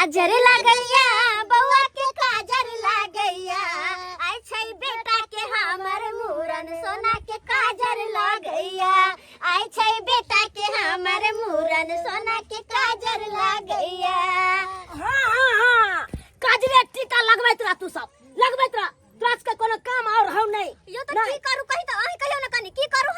काजर लागैया बउआ के काजर लागैया आइ छै बेटा के हमर मूरन सोना के काजर लागैया आइ छै बेटा के हमर मूरन सोना के काजर लागैया। हां काजरे टीका लगबैत रह तू सब लगबैत रह तोरा के कोनो काम और हौ नहीं। यो त की करू कहि त अहि कहियो न कनी की करू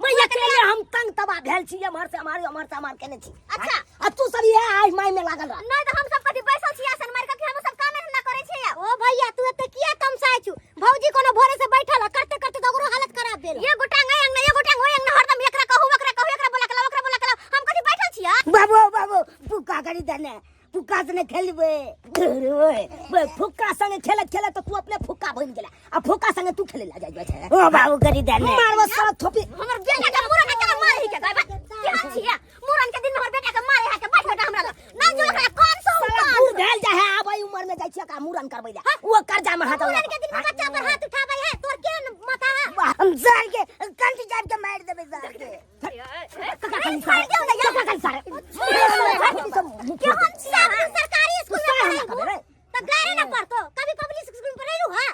मैं अकेले हम तंग तबा भेल छी हमर से हमार केने छी। अच्छा आ तू सब ये आई माई में लागल रह नहीं त हम सब कथि बैसल छी आसन मार के हम सब काम ना करे छी। ओ भैया तू एते किया तमसाय छु भौजी कोनो भोरे से बैठल करते करते तो ओकरो हालत खराब भेल। ये गोटांग अंग ये गोटांग होय अंग हरदम एकरा कहू एकरा बोला कला हम कथि बैठल छी। बाबू फुक्का करी देने फुक्का से खेलबे ओए फुक्का संगे खेले तो तू अपने फुक्का बन गेला आ फुक्का संगे तू खेले ला जाय छै। ओ बाबू करी देने मारवा सारा थोपी हमर बेटा के मुरन के मारे ही के गाय क्या छिया मुरन के दिन हमर बेटा के मारे है के बैठ बेटा हमरा ना जो एकरा कोन सो बूढ़ भेल जा है आबै उम्र में जाय छै का मुरन करबै ला वो कर्जा में हाथ मुरन के दिन में बच्चा पर हाथ उठाबै है तोर के माथा है हम जान के कंटी जाब के मार देबे जा के सरकारी स्कूल में पढ़े त गए ना पढ़तो कभी पब्लिक स्कूल में पढ़े रु। हां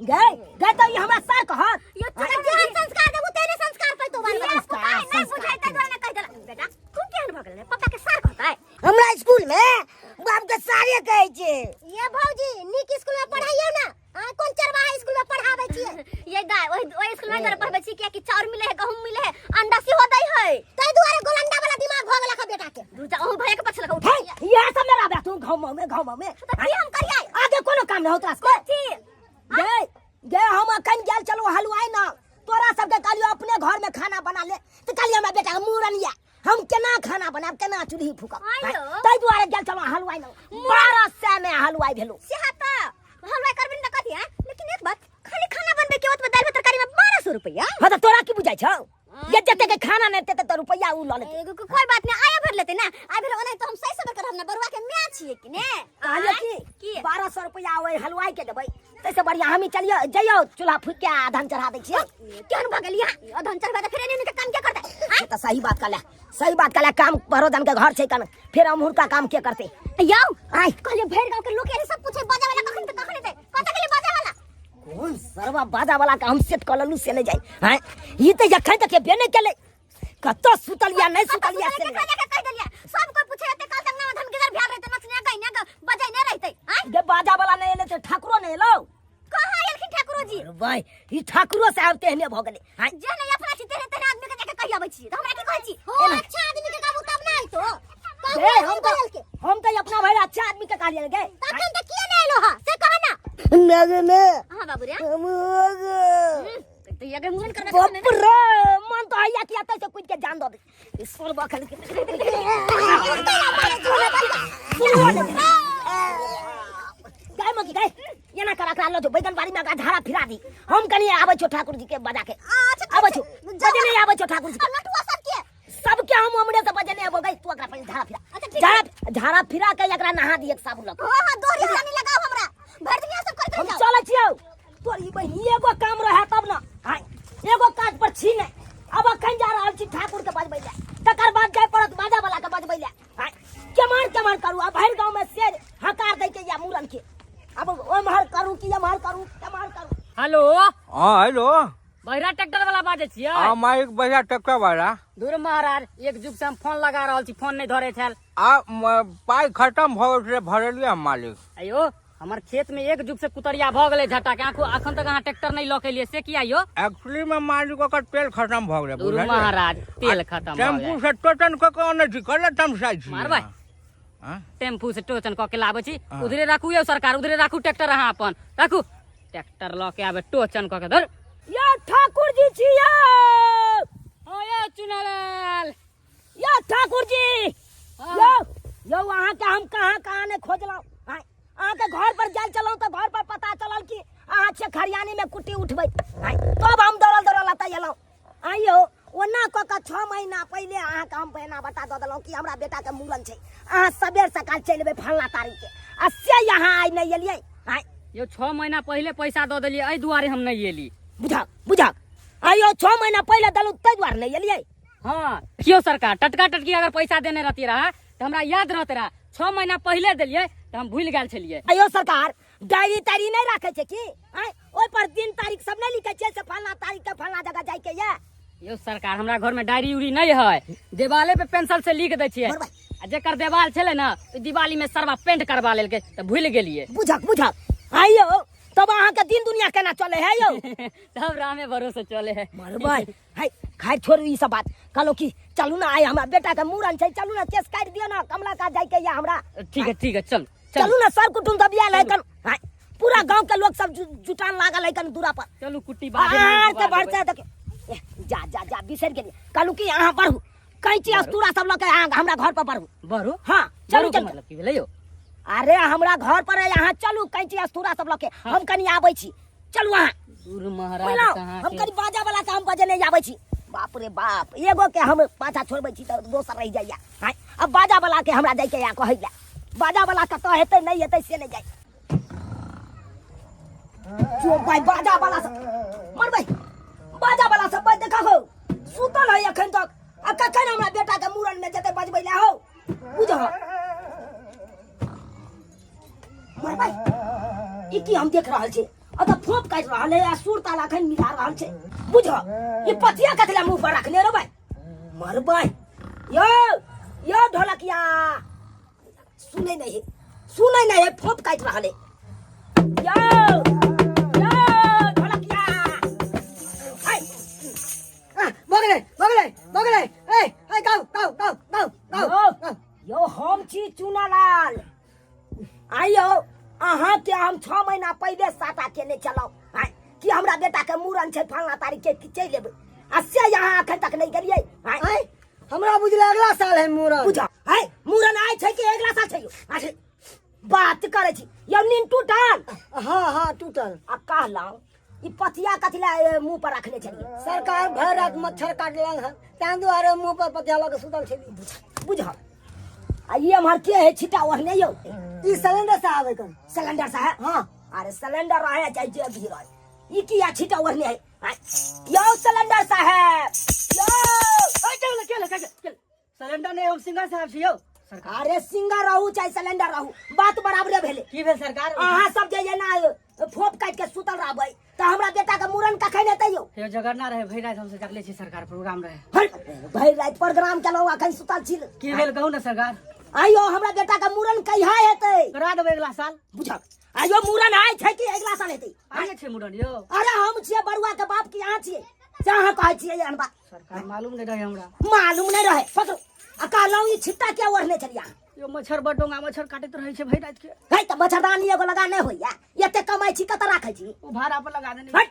गए तो ये हमरा सर कहत यो तोरा जेहन संस्कार देबू तेने संस्कार पैतो बाल नहीं बुझाई त तोरा ने कह देला बेटा तू केहन भगल ने पापा के सर कहता है हमरा स्कूल में बाप के सारे कहै छै। ये भौजी नीक स्कूल में पढ़ाइयो ना कौन चरवाहा स्कूल में पढ़ाबै छियै ये दाय ओइ स्कूल में पढ़बै छी कि चाउर मिले है गहूम मिले है अंडा से होदै है तै दुआरे गोलंडा वाला दिमाग भ गेला का बेटा के दूजा ओ भैया के पछल का उठा ये सब मेरा बे तू घाव में त की हम करियै आगे कोनो काम न होतरा कथि गे हम अखन गेल चलो हलवाई ना तोरा सब के कहलियो अपने घर में खाना बना ले त कहलियो हमरा बेटा के मूरन या हम केना खाना बनाब केना चूल्ही फूकब तै दुआरे गेल चलो हलवाई ना 1200 में हलवाई भेलो सेहत हलवाई करबिन न कथि है लेकिन एक बात खाली खाना बनबे के ओतबे दाल तरकारी में 1200 रुपया हां त तोरा की बुझाइ छौ ये जते के खाना नै ते त रुपया उ ल लेते कोई बात नहीं आया भर लेते ना आय भर ओने तो हम सही सबर कर हम ना बरुआ के मैच छिए कि ने कहलियो की 1200 रुपया ओइ हलवाई के देबै तैसे बढ़िया हमी चलियो जइयो चूल्हा फूक के धन चढ़ा दै छियै केहन भगलिया धन चढ़ा दे फिर एने के काम क्या करते त सही बात कहला काम परोजन के घर छै कन फिर हम हुरका काम के करते यौ आय कहलियो भेड़ गांव के लोग एने सब पूछे बाजा वाला कखन तक कखन दे पता के लिए बाजा वाला कौन सरवा बाजा वाला का हम सेट कर ललू से ले जाई हैं ई त जखन तक बेने केले कतो सुतलिया नहीं सुतलिया से कह देलिया सब कोई पूछे एते काल तक ना धन के घर भ्याल रहते नचनिया गइना बजाई नहीं रहते हैं दे बाजा वाला नहीं एले त ठाकुरो नहीं लो कहां एलखिन ठाकुरो जी भाई ई ठाकुरो से आबते हने भ गेले हैं जे नहीं अपना छी तेरे तेरे आदमी के जाके कहि आबै छी त हमरा की कहै छी ओ अच्छा आदमी के काबू तब ना आइतो हम तो अपना भाई अच्छा आदमी के कहलिए गए तखन त किए नहीं आइलो हां से कह ना नगने हां बाबू रे हम तो ये मुन करना बाप रे मन तो आया कि आता से कुछ के जान दो दे सोल बखल के गाय मकी गाय ये ना करा लो जो बैगन बाड़ी में का झाड़ा फिरा दी हम कनी आबै छो ठाकुर जी के बजा के आबै छो बजे नहीं आबै छो ठाकुर जी के नटुआ सब के हम हमरे से बजे नहीं आबै गई तू एकरा पर झाड़ा फिरा झाड़ा फिरा के एकरा नहा दी एक साबुन लग हां दोरी पानी लगाओ हमरा भर दुनिया सब करके हम चलै छियौ तोरी बहिनी एगो काम रहे तब ना हां एगो काज पर छी नहीं अब अखन जा रहल छी ठाकुर के बजबै ले तकर बाद जाय पड़त बाजा वाला के बजबै ले हां केमार करू अब भर गांव में शेर हकार दै के या मूरन के अब ओमहर करू कि एमहर करू केमार करू। हेलो हां हेलो बहिरा ट्रैक्टर वाला बाजे छियै आ माइक बढ़िया ट्रैक्टर वाला दूर महाराज एक जुग से हम फोन लगा रहल छी फोन नहीं धरे छल पाई खत्म भ गेल भरलिए हम मालिक अयो हमर खेत में एक जुग से कुतरिया भ गेले झटा के आंखो अखन तक अहाँ ट्रैक्टर नहीं लके लिए से किया यो एक्चुअली में मालिक ओकर तेल खत्म भ गेल दूर महाराज तेल खत्म भ टेम्पू गेल से टोटन क के आने छी कले तमसाई छी मारबै हां टेम्पू से टोचन क के लाबै छी उधरे राखू यो सरकार उधरे राखू ट्रैक्टर अहाँ अपन राखू ट्रैक्टर ल के आबे टोचन क के धर या ठाकुर जी छियै ओए चुनालाल या ठाकुर जी यो अहाँ के हम कहां ने खोजलौ अहाँ के घर पर जाल चलौ तो घर पर पता चलल कि अहाँ छे खरियानी में कुट्टी उठबै तब हम दौड़ल आता एलौ आइयो ओना क के 6 महीना पहले अहाँ के हम बहना बता द देलौ कि हमरा बेटा के मूरन छै अहाँ सबेर सकाल चलबे फलना तारीख के आ से यहाँ आई नहीं एलियै यो 6 महीना पहले पैसा द देलिए एई दुआरे हम नहीं एली बुझा आइयो 6 महीना पहले दलू तै दुआरे नहीं एलियै हां क्यों सरकार टटका टटकी अगर पैसा देने रहती रहा तो हमरा याद रहते रहा 6 महीना पहले दिलिए तो हम भूल गए छलिए। अयो सरकार डायरी तारी नहीं रखे छे की आय ओय पर दिन तारीख सब नहीं लिखे छे से फलना तारीख के फलना जगह जाय के ये यो सरकार हमरा घर में डायरी उरी नहीं है, देवाले पे पेंसिल से लिख दे छिए। आ जेकर देवाल छले ना दिवाली में सरवा पेंट करवा लेलके तो भूल गेलिए। बुझक आइयो तब अहाँ के दिन दुनिया केना चले है यो तब रामे भरोसे चले है। मरबै हाय खाइ छोड़ू ई सब बात कहलो की चलू ना आय हमरा बेटा के मूरन छै चलू ना केस काट दियो ना कमला का जाय के या हमरा ठीक है चल चलू ना सर कुटुम सब आयल है कन हाय पूरा गांव के लोग सब जुटान लागल है कन दूरा पर चलू कुट्टी आर के बढ़ते देख जा बिसर गेली कहलू की अहाँ बढ़ू कैंची अस्तूरा सब लोग के हमरा घर पर बढ़ू बरू हां चलू चल मतलब की भेलै यो? अरे हमरा घर पर है यहाँ चलू कैंची अस्तूरा सब लोग के हम कनी आबै छी चलू अहाँ दूर महाराज बोलो कहाँ हम के? कनी बाजा वाला के हम बजे नहीं आबै छी बाप रे बाप एगो के हम पाछा छोड़बै छी त दोसर रह जाइया हां अब बाजा वाला के हमरा जाय के या कहै ला बाजा वाला के तो हेतै नहीं हेतै से नहीं जाय जो भाई बाजा वाला सब मर भाई बाजा वाला सब भाई देखा हो सुतल है अखन तक आ कखन हमरा बेटा के मूरन में जते बजबै ला हो बुझो मर भाई ई की हम देख रहल छी अत फोप काट रहल है आ सुर ताला अखन मिला रहल छै बुझो ई पथिया कथला मुंह पर रखने रो भाई मर भाई यो ढोलकिया सुनै नहीं है फोप काट रहल है यो ढोलकिया हाय बगले ए गाओ यो हम छी चुनालाल आइयो अहाँ के हम 6 महीना पहले साटा केने चलाओ हाय कि हमरा बेटा के मूरन छै फलना तारीख के चल लेबै आ से यहाँ अखन तक नहीं गेलियै हाय हमरा बुझले अगला साल है मूरन बुझा हाय मूरन आइ छै कि अगला साल छै यो अच्छा बात करे छी यो नींद टूटल हाँ टूटल आ कहलौ ई पथिया कथिला मुंह पर रखने छलिए सरकार भर रात मच्छर काटलक है तां दुआरे मुंह पर पथिया लग सुतल छली बुझा आ ये हमर के है छिटा ओढ़ने यो ई सिलेंडर से आवे कन सिलेंडर से है हाँ अरे सिलेंडर रहे चाहे जे भी रहे ई की या छिटा ओढ़ने है हाय यो सिलेंडर साहब यो सिलेंडर नहीं हम सिंगर साहब छी यो अरे सिंगर रहू चाहे सिलेंडर रहू बात बराबरे भेले की भेल सरकार अहाँ सब जे ना फोप काट के सुतल रहबै त हमरा बेटा के मूरन कखन हेतै यो हे जगरना रहे भई रात हमसे जगले छी सरकार प्रोग्राम रहे भाई रात प्रोग्राम चलो अखन सुतल छी की भेल कहू ना सरकार आइयो हमरा बेटा के मूरन कहिया हेतै करा देबै अगला साल बुझा आइयो मूरन आइ छै कि अगला साल हेतै आगे छे मूरन यो अरे हम छियै बरुआ के बाप की यहाँ छियै से अहाँ कहै छियै एहन बात सरकार मालूम नहीं रहे हमरा मालूम नहीं रहे पकड़ो आ कहलौं ई छिट्टा क्या ओढ़ने छलिया यो मच्छर बटोंगा मच्छर काटत रहे छे भई रात के है त मच्छरदानी एगो लगा नहीं होइया एते कमाई छी कत राखै छी ओ भाड़ा पर लगा देने हट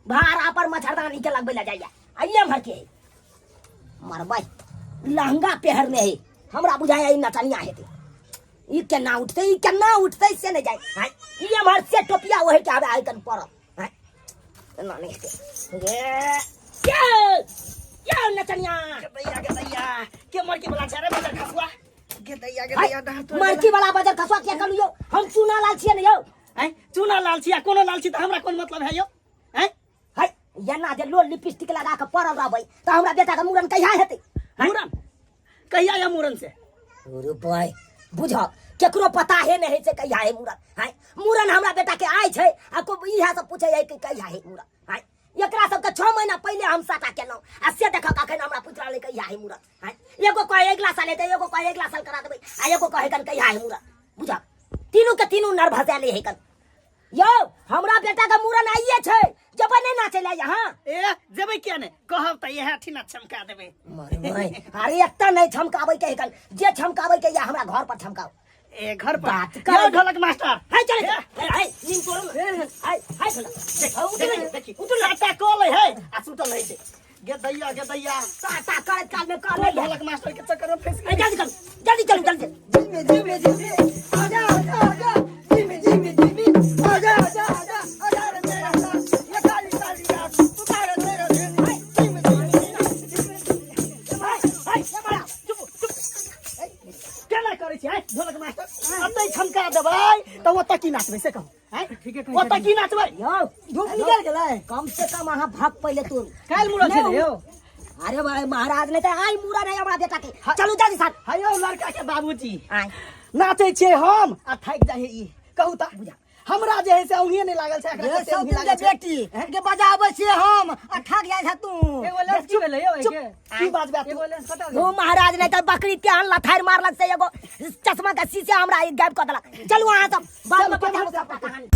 भाड़ा पर मच्छरदानी के लगबै ला जाइया आइए भर के मरबै लहंगा पहरने है हमरा बुझाया ई नचनिया हेतै ई केना उठतै से नहीं जाय हाय ई हमर से टोपिया ओहे के आबे आइकन परब हाय ना नहीं हेतै ये नचनिया के दैया के मर के बला छरे बजर खसुआ के दैया मरकी वाला बजर खसुआ क्या करू यो हम चूना लाल छियै न यो हैं चूना लाल छिया कोनो लाल छी त हमरा कोन मतलब है यो हैं हाय यना जे लो लिपस्टिक लगा के परल रहबै त हमरा बेटा के मूरन कहिया हेतै मूरन कहिया या मूरन से अरे भाई बुझ केकरो पता है नहीं से कहिया है मूरन हाय मूरन हमरा बेटा के आइ छै आ को इहा सब पूछै है कि कहिया है मूरन हाय एकरा सब के 6 महीना पहले हम साटा केलौ आ से देखा कखन हमरा पूछला ले कहिया है मूरन हाय एगो कहे अगला साल हेतै एगो कहे अगला साल करा देबै आ एगो कहे कन कहिया है मूरन बुझ तीनों के तीनों नर भसाले है कन यो हमरा बेटा का मूरन आइए छै जब नहीं नाचे ला यहाँ ए जेबै किया ने कहब त यह ठिना चमका देबै अरे एत्ता नहीं छमकाबै के कन जे छमकाबै के या हमरा घर पर छमकाओ ए घर पर बात कर यो ढोलक मास्टर हाय चल हाय नींद तोड़ हाय हाय चल देखी उठल आटा कोले है आ सुतल है से गे दैया साटा कर काल में कर ढोलक मास्टर के चक्कर में फंस ए जल्दी चलो जल्दी आजा आजा ये काली सालिया पुकार तेरा हाय बड़ा चुप केना करै छी हाय ढोलक मास्टर अतै छमका देबै त ओतै की नाचबै से कहू हाय ठीक है ओतै की नाचबै यो धूप निकल गेलै कम से कम वहां भाग पहले तू काल मुड़ा छै यो अरे भाई महाराज ने तो आई मूरन है हमारा बेटा के चलो जल्दी साथ हायो लड़का के बाबूजी आय नाचे छे हम आ थाक जाए ई कहू ता बुझा हमरा जे है से औंघे नहीं लागल छै एकरा ये कते सब औंघी दिन लागल के छै बेटी के बजाबै छियै हम आ ठाक जाइ छै तू एगो लेंस की भेलै यौ चुप, एके की बात बात एगो लेंस कतौ तू महाराज नहीं तो बकरी के हन लथार मारलक से एगो चश्मा का शीशे हमरा गायब कर देलक चलू अहाँ सब बाद में चल, बताबो चल, सब कहानी